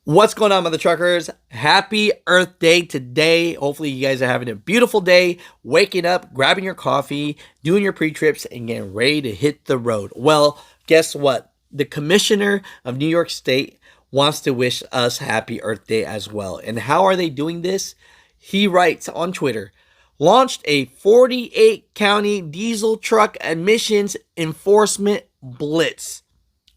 What's going on, mother truckers? Happy Earth Day today. Hopefully, you guys are having a beautiful day, waking up, grabbing your coffee, doing your pre-trips, and getting ready to hit the road. Well, guess what? The commissioner of New York State wants to wish us happy Earth Day as well. And how are they doing this? He writes on Twitter, launched a 48 county diesel truck emissions enforcement blitz,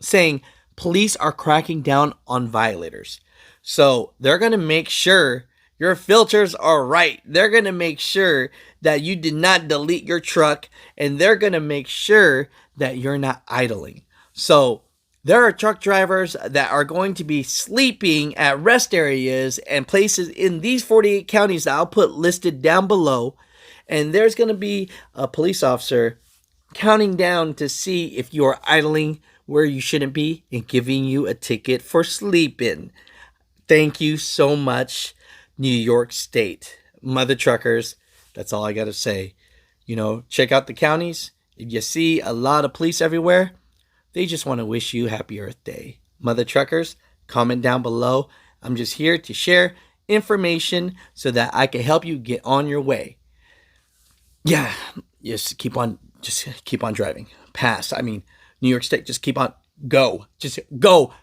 saying police are cracking down on violators. So they're going to make sure your filters are right. They're going to make sure that you did not delete your truck, and they're going to make sure that you're not idling. So there are truck drivers that are going to be sleeping at rest areas and places in these 48 counties that I'll put listed down below. And there's going to be a police officer counting down to see if you are idling where you shouldn't be and giving you a ticket for sleeping. Thank you so much, New York State. Mother truckers, that's all I got to say. Check out the counties. If you see a lot of police everywhere, they just want to wish you happy Earth Day. Mother truckers, comment down below. I'm just here to share information so that I can help you get on your way. Yeah, just keep on driving. New York State, just keep on, go. Just go.